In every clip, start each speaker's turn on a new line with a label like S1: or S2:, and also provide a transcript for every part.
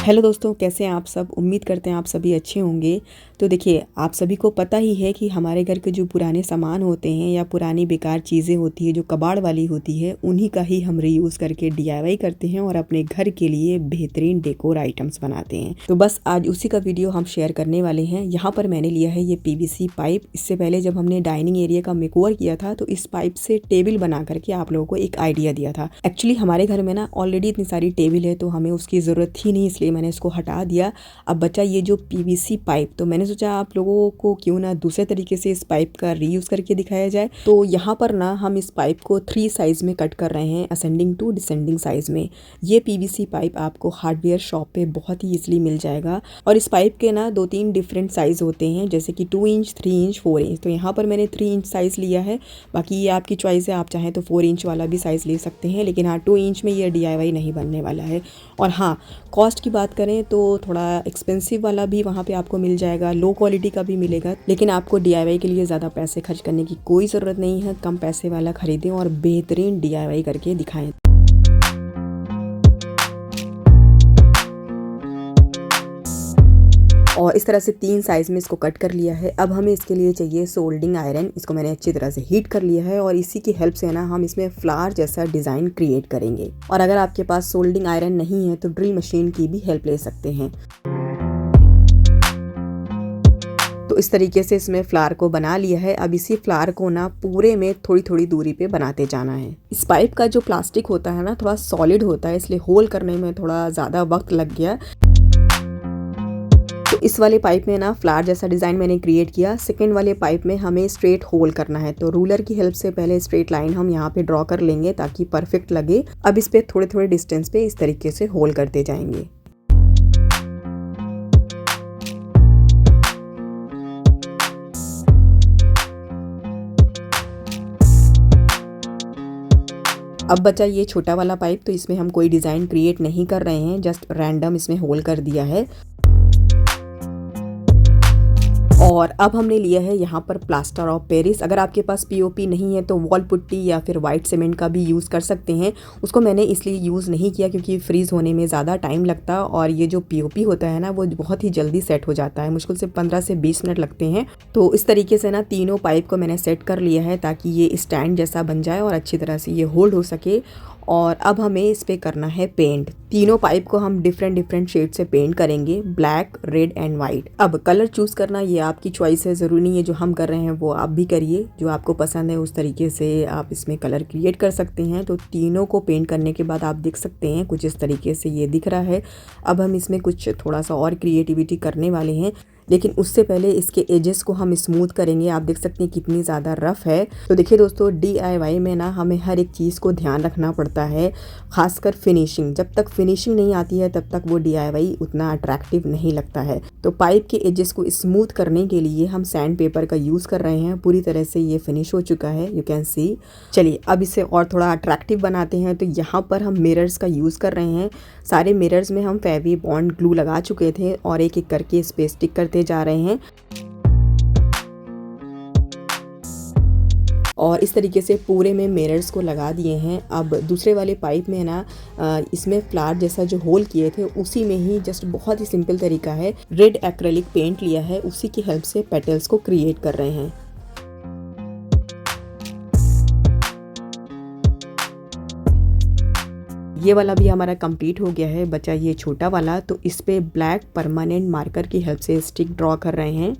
S1: Hello दोस्तों, कैसे हैं आप सब। उम्मीद करते हैं आप सभी अच्छे होंगे। तो देखिए, आप सभी को पता ही है कि हमारे घर के जो पुराने सामान होते हैं या पुरानी बेकार चीज़ें होती है जो कबाड़ वाली होती है, उन्हीं का ही हम रीयूज़ करके डीआईवाई करते हैं और अपने घर के लिए बेहतरीन डेकोर आइटम्स बनाते हैं। तो बस आज उसी का वीडियो हम शेयर करने वाले हैं। यहाँ पर मैंने लिया है ये पीवीसी पाइप। इससे पहले जब हमने डाइनिंग एरिया का मेकओवर किया था तो इस पाइप से टेबल बना करके आप लोगों को एक आइडिया दिया था। एक्चुअली हमारे घर में ना ऑलरेडी इतनी सारी टेबल है तो हमें उसकी ज़रूरत ही नहीं, इसलिए मैंने इसको हटा दिया। अब बचा ये जो पीवीसी पाइप, तो मैंने सोचा आप लोगों को क्यों ना दूसरे तरीके से इस पाइप का रीयूज़ करके दिखाया जाए। तो यहाँ पर ना हम इस पाइप को 3 साइज़ में कट कर रहे हैं, असेंडिंग टू डिसेंडिंग साइज़ में। ये पीवीसी पाइप आपको हार्डवेयर शॉप पे बहुत ही ईजिली मिल जाएगा। और इस पाइप के ना 2-3 डिफरेंट साइज़ होते हैं, जैसे कि 2 इंच, 3 इंच, 4 इंच। तो यहाँ पर मैंने 3 इंच साइज़ लिया है। बाकी ये आपकी चॉइस है, आप चाहें तो 4 इंच वाला भी साइज़ ले सकते हैं, लेकिन हाँ 2 इंच में ये डीआईवाई नहीं बनने वाला है। और हाँ, कॉस्ट की बात करें तो थोड़ा एक्सपेंसिव वाला भी वहाँ पे आपको मिल जाएगा, लो क्वालिटी का भी मिलेगा। लेकिन आपको डीआईवाई के लिए ज़्यादा पैसे खर्च करने की कोई ज़रूरत नहीं है। कम पैसे वाला खरीदें और बेहतरीन डीआईवाई करके दिखाएं। और इस तरह से 3 साइज़ में इसको कट कर लिया है। अब हमें इसके लिए चाहिए सोल्डिंग आयरन। इसको मैंने अच्छी तरह से हीट कर लिया है और इसी की हेल्प से ना हम इसमें फ्लावर जैसा डिज़ाइन क्रिएट करेंगे। और अगर आपके पास सोल्डिंग आयरन नहीं है तो ड्रिल मशीन की भी हेल्प ले सकते हैं। तो इस तरीके से इसमें फ्लावर को बना लिया है। अब इसी फ्लावर को ना पूरे में थोड़ी थोड़ी दूरी पे बनाते जाना है। इस पाइप का जो प्लास्टिक होता है ना थोड़ा सॉलिड होता है, इसलिए होल करने में थोड़ा ज़्यादा वक्त लग गया। तो इस वाले पाइप में ना फ्लावर जैसा डिज़ाइन मैंने क्रिएट किया। सेकेंड वाले पाइप में हमें स्ट्रेट होल करना है, तो रूलर की हेल्प से पहले स्ट्रेट लाइन हम यहाँ पे ड्रॉ कर लेंगे ताकि परफेक्ट लगे। अब इस पे थोड़े थोड़े डिस्टेंस पे इस तरीके से होल करते जाएंगे। अब बचा ये छोटा वाला पाइप, तो इसमें हम कोई डिज़ाइन क्रिएट नहीं कर रहे हैं, जस्ट रैंडम इसमें होल कर दिया है। और अब हमने लिया है यहाँ पर प्लास्टर ऑफ पेरिस। अगर आपके पास पीओपी नहीं है तो वॉल पुट्टी या फिर वाइट सीमेंट का भी यूज़ कर सकते हैं। उसको मैंने इसलिए यूज़ नहीं किया क्योंकि फ्रीज़ होने में ज़्यादा टाइम लगता, और ये जो पीओपी होता है ना वो बहुत ही जल्दी सेट हो जाता है, मुश्किल से 15 से 20 मिनट लगते हैं। तो इस तरीके से ना तीनों पाइप को मैंने सेट कर लिया है ताकि ये स्टैंड जैसा बन जाए और अच्छी तरह से ये होल्ड हो सके। और अब हमें इस पे करना है पेंट। तीनों पाइप को हम डिफरेंट शेड से पेंट करेंगे, ब्लैक, रेड एंड वाइट। अब कलर चूज़ करना ये आपकी चॉइस है, ज़रूरी नहीं है जो हम कर रहे हैं वो आप भी करिए। जो आपको पसंद है उस तरीके से आप इसमें कलर क्रिएट कर सकते हैं। तो तीनों को पेंट करने के बाद आप देख सकते हैं कुछ इस तरीके से ये दिख रहा है। अब हम इसमें कुछ थोड़ा सा और क्रिएटिविटी करने वाले हैं, लेकिन उससे पहले इसके एजेस को हम स्मूथ करेंगे। आप देख सकते हैं कितनी ज़्यादा रफ़ है। तो देखिए दोस्तों, डीआईवाई में ना हमें हर एक चीज़ को ध्यान रखना पड़ता है, खासकर फिनिशिंग। जब तक फिनिशिंग नहीं आती है तब तक वो डीआईवाई उतना अट्रैक्टिव नहीं लगता है। तो पाइप के एजेस को स्मूथ करने के लिए हम सैंड पेपर का यूज़ कर रहे हैं। पूरी तरह से ये फिनिश हो चुका है, यू कैन सी। चलिए अब इसे और थोड़ा अट्रैक्टिव बनाते हैं। तो यहाँ पर हम मिरर्स का यूज़ कर रहे हैं। सारे मिरर्स में हम फेवी बॉन्ड ग्लू लगा चुके थे और एक एक करके इस पे स्टिक करते जा रहे हैं। और इस तरीके से पूरे में मिरर्स को लगा दिए हैं। अब दूसरे वाले पाइप में ना इसमें फ्लावर जैसा जो होल किए थे उसी में ही जस्ट बहुत ही सिंपल तरीका है, रेड एक्रेलिक पेंट लिया है, उसी की हेल्प से पेटल्स को क्रिएट कर रहे हैं। ये वाला भी हमारा कंप्लीट हो गया है। बचा ये छोटा वाला, तो इस पे ब्लैक परमानेंट मार्कर की हेल्प से स्टिक ड्रॉ कर रहे हैं।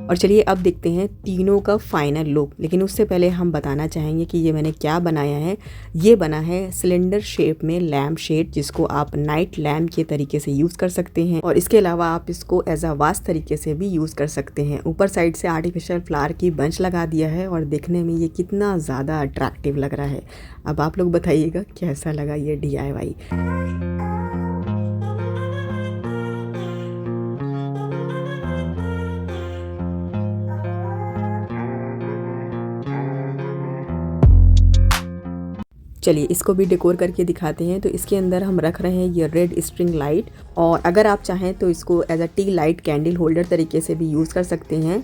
S1: और चलिए अब देखते हैं तीनों का फाइनल लुक। लेकिन उससे पहले हम बताना चाहेंगे कि ये मैंने क्या बनाया है। ये बना है सिलेंडर शेप में लैम्प शेड, जिसको आप नाइट लैम्प के तरीके से यूज़ कर सकते हैं। और इसके अलावा आप इसको एज अ वास तरीके से भी यूज़ कर सकते हैं। ऊपर साइड से आर्टिफिशियल फ्लावर की बंच लगा दिया है और देखने में ये कितना ज़्यादा अट्रैक्टिव लग रहा है। अब आप लोग बताइएगा कैसा लगा ये डीआईवाई। चलिए इसको भी डेकोर करके दिखाते हैं। तो इसके अंदर हम रख रहे हैं ये रेड स्ट्रिंग लाइट, और अगर आप चाहें तो इसको as a tea light candle holder तरीके से भी यूज़ कर सकते हैं।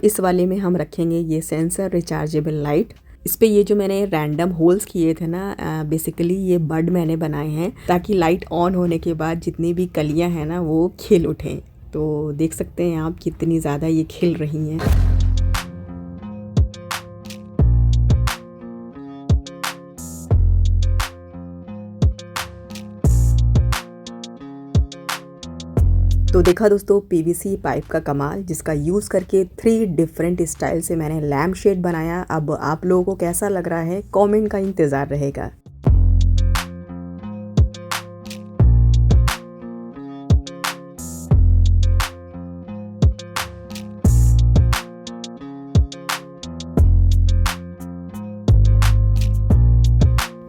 S1: इस वाले में हम रखेंगे ये सेंसर रिचार्जेबल लाइट। इस पे ये जो मैंने रैंडम होल्स किए थे ना, बेसिकली ये बड मैंने बनाए हैं ताकि लाइट ऑन होने के बाद जितनी भी कलियां हैं ना वो खिल उठें। तो देख सकते हैं आप कितनी ज़्यादा ये खिल रही हैं। तो देखा दोस्तों पीवीसी पाइप का कमाल, जिसका यूज़ करके 3 डिफरेंट स्टाइल से मैंने लैम्प शेड बनाया। अब आप लोगों को कैसा लग रहा है कमेंट का इंतज़ार रहेगा।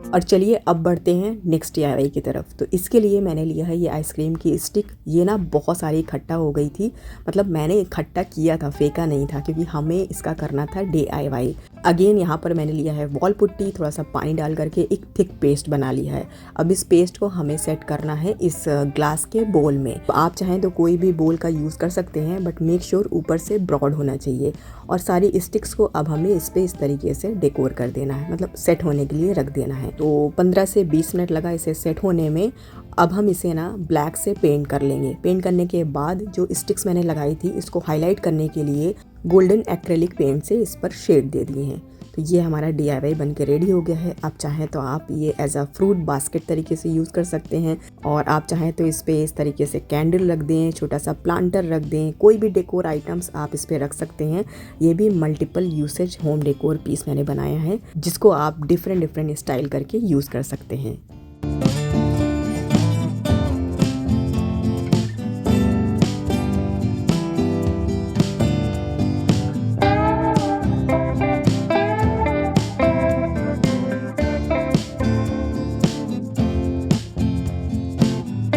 S1: और चलिए अब बढ़ते हैं नेक्स्ट DIY की तरफ। तो इसके लिए मैंने लिया है ये आइसक्रीम की स्टिक। ये ना बहुत सारी इकट्ठा हो गई थी, मतलब मैंने इकट्ठा किया था, फेंका नहीं था, क्योंकि हमें इसका करना था DIY। अगेन यहाँ पर मैंने लिया है वॉल पुट्टी, थोड़ा सा पानी डाल करके एक थिक पेस्ट बना लिया है। अब इस पेस्ट को हमें सेट करना है इस ग्लास के बोल में। तो आप चाहें तो कोई भी बोल का यूज़ कर सकते हैं, बट मेक श्योर ऊपर से ब्रॉड होना चाहिए। और सारी स्टिक्स को अब हमें इस पर इस तरीके से डेकोर कर देना है, मतलब सेट होने के लिए रख देना है। तो 15 से 20 मिनट लगा इसे सेट होने में। अब हम इसे ना ब्लैक से पेंट कर लेंगे। पेंट करने के बाद जो स्टिक्स मैंने लगाई थी इसको हाईलाइट करने के लिए गोल्डन एक्रेलिक पेंट से इस पर शेड दे दिए हैं। तो ये हमारा DIY बन के रेडी हो गया है। आप चाहें तो आप ये एज अ फ्रूट बास्केट तरीके से यूज़ कर सकते हैं, और आप चाहें तो इस पे इस तरीके से कैंडल रख दें, छोटा सा प्लांटर रख दें, कोई भी डेकोर आइटम्स आप इस पे रख सकते हैं। ये भी multiple usage home decor piece मैंने बनाया है, जिसको आप डिफरेंट स्टाइल करके यूज़ कर सकते हैं।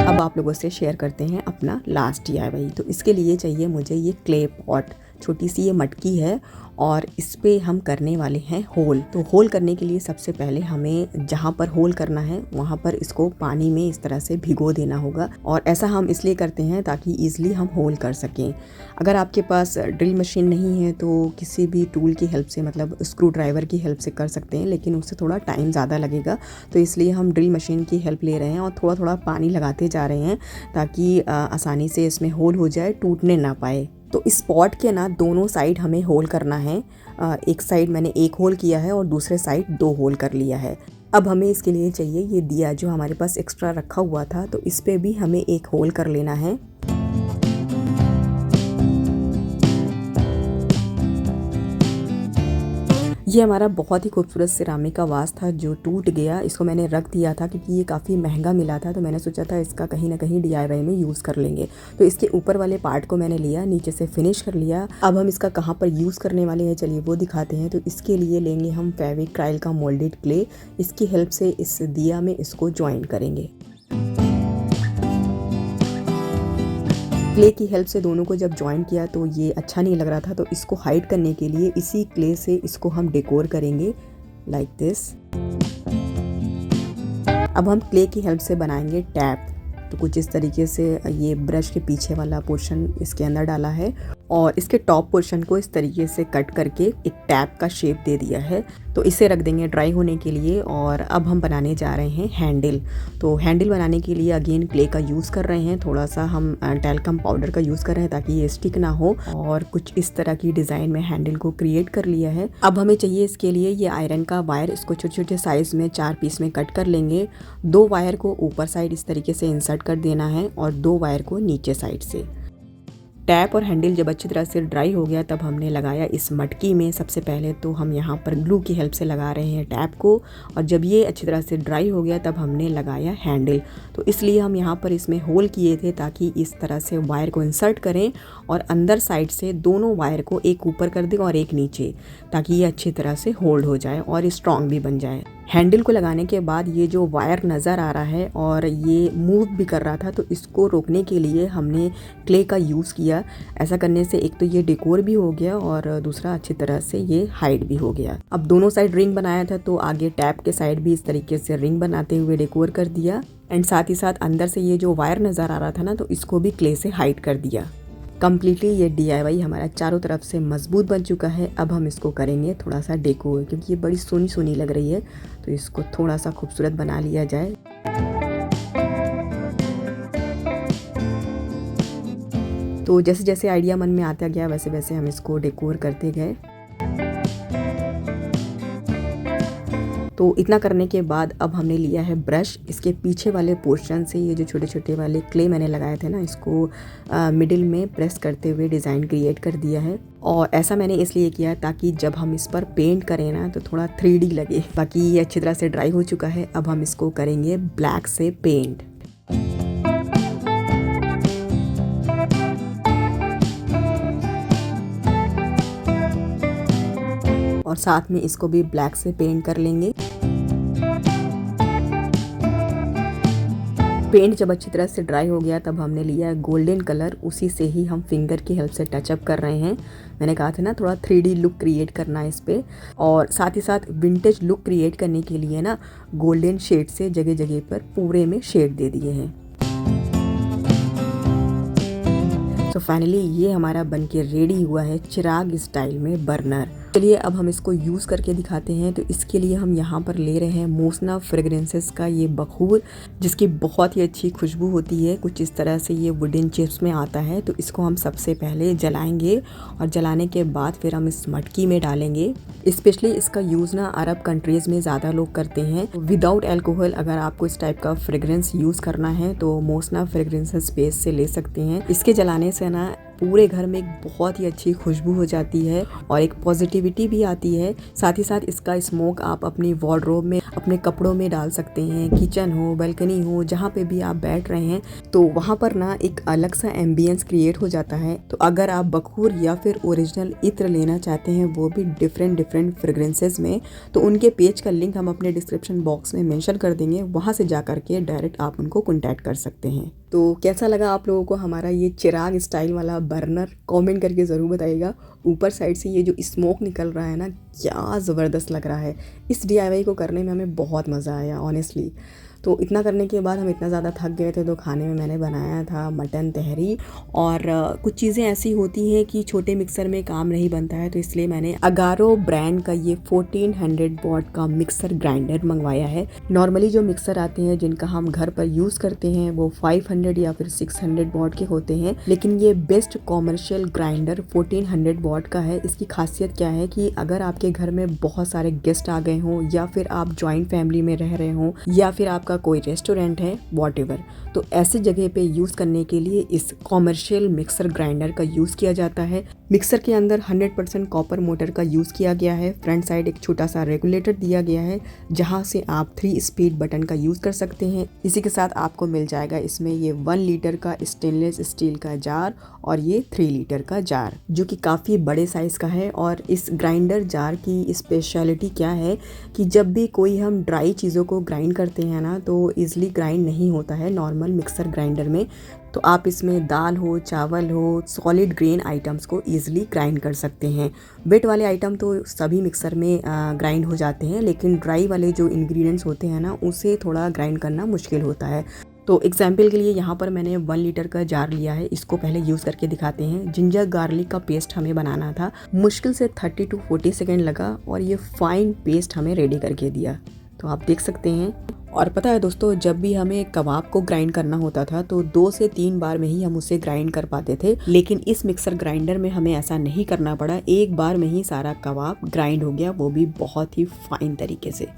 S1: अब आप लोगों से शेयर करते हैं अपना लास्ट DIY। तो इसके लिए चाहिए मुझे ये क्ले पॉट, छोटी सी ये मटकी है, और इस पे हम करने वाले हैं होल। तो होल करने के लिए सबसे पहले हमें जहाँ पर होल करना है वहाँ पर इसको पानी में इस तरह से भिगो देना होगा। और ऐसा हम इसलिए करते हैं ताकि ईज़िली हम होल कर सकें। अगर आपके पास ड्रिल मशीन नहीं है तो किसी भी टूल की हेल्प से, मतलब स्क्रू ड्राइवर की हेल्प से कर सकते हैं, लेकिन उससे थोड़ा टाइम ज़्यादा लगेगा। तो इसलिए हम ड्रिल मशीन की हेल्प ले रहे हैं और थोड़ा थोड़ा पानी लगाते जा रहे हैं ताकि आसानी से इसमें होल हो जाए, टूटने ना पाए। तो इस पॉट के ना दोनों साइड हमें होल करना है। एक साइड मैंने एक होल किया है और दूसरे साइड 2 होल कर लिया है। अब हमें इसके लिए चाहिए ये दिया जो हमारे पास एक्स्ट्रा रखा हुआ था, तो इस पे भी हमें एक होल कर लेना है। ये हमारा बहुत ही खूबसूरत सिरामिक का वास था जो टूट गया। इसको मैंने रख दिया था क्योंकि ये काफ़ी महंगा मिला था, तो मैंने सोचा था इसका कहीं ना कहीं DIY में यूज़ कर लेंगे। तो इसके ऊपर वाले पार्ट को मैंने लिया, नीचे से फिनिश कर लिया। अब हम इसका कहाँ पर यूज़ करने वाले हैं चलिए वो दिखाते हैं। तो इसके लिए लेंगे हम फेविक्राइल का मोल्डेड क्ले। इसकी हेल्प से इस दिया में इसको ज्वाइन करेंगे। क्ले की हेल्प से दोनों को जब ज्वाइन किया तो ये अच्छा नहीं लग रहा था, तो इसको हाइड करने के लिए इसी क्ले से इसको हम डेकोर करेंगे लाइक दिस। अब हम क्ले की हेल्प से बनाएंगे टैप। तो कुछ इस तरीके से ये ब्रश के पीछे वाला पोर्शन इसके अंदर डाला है और इसके टॉप पोर्शन को इस तरीके से कट करके एक टैप का शेप दे दिया है। तो इसे रख देंगे ड्राई होने के लिए। और अब हम बनाने जा रहे हैं हैंडल। तो हैंडल बनाने के लिए अगेन क्ले का यूज़ कर रहे हैं, थोड़ा सा हम टैल्कम पाउडर का यूज़ कर रहे हैं ताकि ये स्टिक ना हो। और कुछ इस तरह की डिज़ाइन में हैंडल को क्रिएट कर लिया है। अब हमें चाहिए इसके लिए ये आयरन का वायर। इसको छोटे छोटे साइज़ में 4 पीस में कट कर लेंगे। 2 वायर को ऊपर साइड इस तरीके से इंसर्ट कर देना है और 2 वायर को नीचे साइड से। टैप और हैंडल जब अच्छी तरह से ड्राई हो गया तब हमने लगाया इस मटकी में। सबसे पहले तो हम यहाँ पर ग्लू की हेल्प से लगा रहे हैं टैप को, और जब ये अच्छी तरह से ड्राई हो गया तब हमने लगाया हैंडल। तो इसलिए हम यहाँ पर इसमें होल किए थे ताकि इस तरह से वायर को इंसर्ट करें और अंदर साइड से दोनों वायर को एक ऊपर कर दें और एक नीचे, ताकि ये अच्छी तरह से होल्ड हो जाए और स्ट्रॉन्ग भी बन जाए। हैंडल को लगाने के बाद ये जो वायर नज़र आ रहा है और ये मूव भी कर रहा था, तो इसको रोकने के लिए हमने क्ले का यूज़ किया। ऐसा करने से एक तो ये डेकोर भी हो गया और दूसरा अच्छी तरह से ये हाइड भी हो गया। अब दोनों साइड रिंग बनाया था तो आगे टैप के साइड भी इस तरीके से रिंग बनाते हुए डेकोर कर दिया। एंड साथ ही साथ अंदर से ये जो वायर नज़र आ रहा था ना, तो इसको भी क्ले से हाइड कर दिया। कम्प्लीटली ये DIY हमारा चारों तरफ से मजबूत बन चुका है। अब हम इसको करेंगे थोड़ा सा डेकोर, क्योंकि ये बड़ी सोनी सोनी लग रही है, तो इसको थोड़ा सा खूबसूरत बना लिया जाए। तो जैसे जैसे आइडिया मन में आता गया वैसे वैसे हम इसको डेकोर करते गए। तो इतना करने के बाद अब हमने लिया है ब्रश। इसके पीछे वाले पोर्शन से ये जो छोटे छोटे वाले क्ले मैंने लगाए थे ना, इसको मिडिल में प्रेस करते हुए डिज़ाइन क्रिएट कर दिया है। और ऐसा मैंने इसलिए किया ताकि जब हम इस पर पेंट करें ना तो थोड़ा 3D लगे। बाकी ये अच्छी तरह से ड्राई हो चुका है। अब हम इसको करेंगे ब्लैक से पेंट। और साथ में इसको भी ब्लैक से पेंट कर लेंगे। पेंट जब अच्छी तरह से ड्राई हो गया तब हमने लिया है गोल्डन कलर। उसी से ही हम फिंगर की हेल्प से टचअप कर रहे हैं। मैंने कहा था ना थोड़ा 3D लुक क्रिएट करना है इस पे। और साथ ही साथ विंटेज लुक क्रिएट करने के लिए ना गोल्डन शेड से जगह जगह पर पूरे में शेड दे दिए हैं। तो फाइनली ये हमारा बनके रेडी हुआ है चिराग स्टाइल में बर्नर। चलिए अब हम इसको यूज़ करके दिखाते हैं। तो इसके लिए हम यहाँ पर ले रहे हैं मोसना फ्रेग्रेंसेस का ये बखूर, जिसकी बहुत ही अच्छी खुशबू होती है। कुछ इस तरह से ये वुडन चिप्स में आता है। तो इसको हम सबसे पहले जलाएंगे और जलाने के बाद फिर हम इस मटकी में डालेंगे। स्पेशली इसका यूज़ ना अरब कंट्रीज़ में ज़्यादा लोग करते हैं। विदाउट एल्कोहल अगर आपको इस टाइप का फ्रेग्रेंस यूज़ करना है तो मोसना फ्रेग्रेंसेस स्पेस से ले सकते हैं। इसके जलाने से ना पूरे घर में एक बहुत ही अच्छी खुशबू हो जाती है और एक पॉजिटिविटी भी आती है। साथ ही साथ इसका स्मोक आप अपनी वार्डरोब में, अपने कपड़ों में डाल सकते हैं। किचन हो, बालकनी हो, जहाँ पे भी आप बैठ रहे हैं तो वहाँ पर ना एक अलग सा एम्बियंस क्रिएट हो जाता है। तो अगर आप बखूर या फिर ओरिजिनल इत्र लेना चाहते हैं, वो भी डिफरेंट फ्रेग्रेंसेस में, तो उनके पेज का लिंक हम अपने डिस्क्रिप्शन बॉक्स में मेंशन कर देंगे। वहाँ से जा करके डायरेक्ट आप उनको कॉन्टैक्ट कर सकते हैं। तो कैसा लगा आप लोगों को हमारा ये चिराग स्टाइल वाला बर्नर? कमेंट करके ज़रूर बताइएगा। ऊपर साइड से ये जो स्मोक निकल रहा है ना, क्या ज़बरदस्त लग रहा है। इस DIY को करने में हमें बहुत मज़ा आया ऑनेस्टली। तो इतना करने के बाद हम इतना ज़्यादा थक गए थे तो खाने में मैंने बनाया था मटन तहरी। और कुछ चीज़ें ऐसी होती हैं कि छोटे मिक्सर में काम नहीं बनता है, तो इसलिए मैंने अगारो ब्रांड का ये 1400 वॉट का मिक्सर ग्राइंडर मंगवाया है। नॉर्मली जो मिक्सर आते हैं जिनका हम घर पर यूज़ करते हैं वो 500 या फिर 600 वॉट के होते हैं, लेकिन ये बेस्ट कॉमर्शियल ग्राइंडर 1400 वॉट का है। इसकी खासियत क्या है कि अगर आपके घर में बहुत सारे गेस्ट आ गए हों या फिर आप जॉइंट फैमिली में रह रहे हों या फिर आपका कोई रेस्टोरेंट है, वॉटएवर, तो ऐसी जगह पे यूज़ करने के लिए इस कॉमर्शियल मिक्सर ग्राइंडर का यूज़ किया जाता है। मिक्सर के अंदर 100% कॉपर मोटर का यूज़ किया गया है। फ्रंट साइड एक छोटा सा रेगुलेटर दिया गया है जहां से आप 3 स्पीड बटन का यूज़ कर सकते हैं। इसी के साथ आपको मिल जाएगा इसमें ये 1 लीटर का स्टेनलेस स्टील का जार और ये 3 लीटर का जार, जो कि काफ़ी बड़े साइज़ का है। और इस ग्राइंडर जार की स्पेशलिटी क्या है कि जब भी कोई हम ड्राई चीज़ों को ग्राइंड करते हैं ना तो ईज़िली ग्राइंड नहीं होता है नॉर्मल मिक्सर ग्राइंडर में। तो आप इसमें दाल हो, चावल हो, सॉलिड ग्रेन आइटम्स को ईज़िली ग्राइंड कर सकते हैं। वेट वाले आइटम तो सभी मिक्सर में ग्राइंड हो जाते हैं, लेकिन ड्राई वाले जो इंग्रेडिएंट्स होते हैं ना उसे थोड़ा ग्राइंड करना मुश्किल होता है। तो एग्जाम्पल के लिए यहाँ पर मैंने 1 लीटर का जार लिया है। इसको पहले यूज़ करके दिखाते हैं। जिंजर गार्लिक का पेस्ट हमें बनाना था। मुश्किल से 30 to 40 सेकेंड लगा और ये फाइन पेस्ट हमें रेडी करके दिया, तो आप देख सकते हैं। और पता है दोस्तों, जब भी हमें कबाब को ग्राइंड करना होता था तो 2 से 3 बार में ही हम उसे ग्राइंड कर पाते थे, लेकिन इस मिक्सर ग्राइंडर में हमें ऐसा नहीं करना पड़ा। एक बार में ही सारा कबाब ग्राइंड हो गया, वो भी बहुत ही फाइन तरीके से।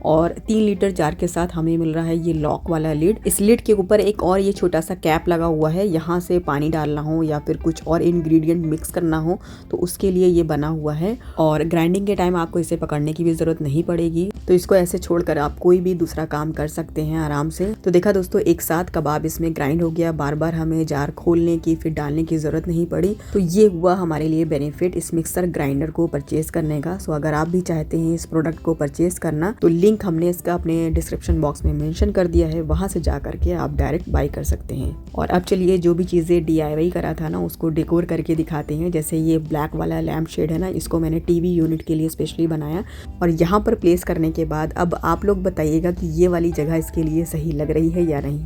S1: और 3 लीटर जार के साथ हमें मिल रहा है ये लॉक वाला लिड। इस लिड के ऊपर एक और ये छोटा सा कैप लगा हुआ है। यहाँ से पानी डालना हो या फिर कुछ और इंग्रेडिएंट मिक्स करना हो तो उसके लिए ये बना हुआ है। और ग्राइंडिंग के टाइम आपको इसे पकड़ने की भी ज़रूरत नहीं पड़ेगी, तो इसको ऐसे छोड़कर आप कोई भी दूसरा काम कर सकते हैं आराम से। तो देखा दोस्तों, एक साथ कबाब इसमें ग्राइंड हो गया। बार बार हमें जार खोलने की फिर डालने की ज़रूरत नहीं पड़ी। तो ये हुआ हमारे लिए बेनिफिट इस मिक्सर ग्राइंडर को परचेज करने का। सो अगर आप भी चाहते हैं इस प्रोडक्ट को परचेज करना तो लिंक हमने इसका अपने डिस्क्रिप्शन बॉक्स में मेंशन कर दिया है, वहां से जा करके आप डायरेक्ट बाय कर सकते हैं। और अब चलिए जो भी चीज़ें DIY करा था ना उसको डेकोर करके दिखाते हैं। जैसे ये ब्लैक वाला लैम्प शेड है ना, इसको मैंने टीवी यूनिट के लिए स्पेशली बनाया। और यहाँ पर प्लेस करने के बाद अब आप लोग बताइएगा कि ये वाली जगह इसके लिए सही लग रही है या नहीं।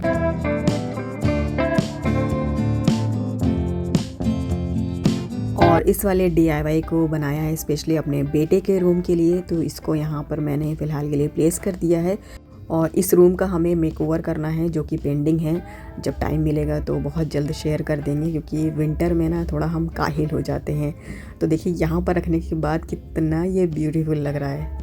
S1: और इस वाले DIY को बनाया है स्पेशली अपने बेटे के रूम के लिए, तो इसको यहाँ पर मैंने फ़िलहाल के लिए प्लेस कर दिया है। और इस रूम का हमें मेकओवर करना है जो कि पेंडिंग है। जब टाइम मिलेगा तो बहुत जल्द शेयर कर देंगे, क्योंकि विंटर में ना थोड़ा हम काहिल हो जाते हैं। तो देखिए यहाँ पर रखने के बाद कितना ये ब्यूटीफुल लग रहा है।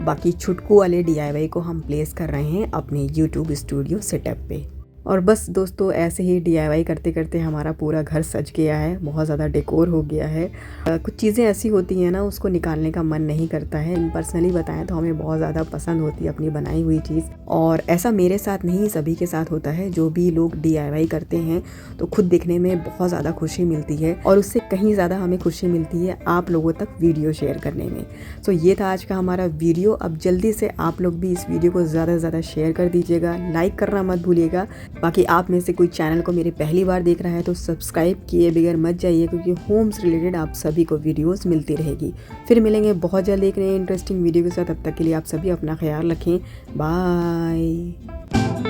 S1: बाकी छुटकू वाले DIY को हम प्लेस कर रहे हैं अपने YouTube स्टूडियो सेटअप पे। और बस दोस्तों ऐसे ही DIY करते करते हमारा पूरा घर सज गया है, बहुत ज़्यादा डेकोर हो गया है। कुछ चीज़ें ऐसी होती हैं ना, उसको निकालने का मन नहीं करता है। पर्सनली बताएं तो हमें बहुत ज़्यादा पसंद होती है अपनी बनाई हुई चीज़, और ऐसा मेरे साथ नहीं सभी के साथ होता है। जो भी लोग DIY करते हैं तो खुद देखने में बहुत ज़्यादा खुशी मिलती है, और उससे कहीं ज़्यादा हमें खुशी मिलती है आप लोगों तक वीडियो शेयर करने में। सो ये था आज का हमारा वीडियो। अब जल्दी से आप लोग भी इस वीडियो को ज़्यादा से ज़्यादा शेयर कर दीजिएगा, लाइक करना मत भूलिएगा। बाकी आप में से कोई चैनल को मेरे पहली बार देख रहा है तो सब्सक्राइब किए बगैर मत जाइए, क्योंकि होम से रिलेटेड आप सभी को वीडियोस मिलती रहेगी। फिर मिलेंगे बहुत जल्द एक नए इंटरेस्टिंग वीडियो के साथ। तब तक के लिए आप सभी अपना ख्याल रखें। बाय।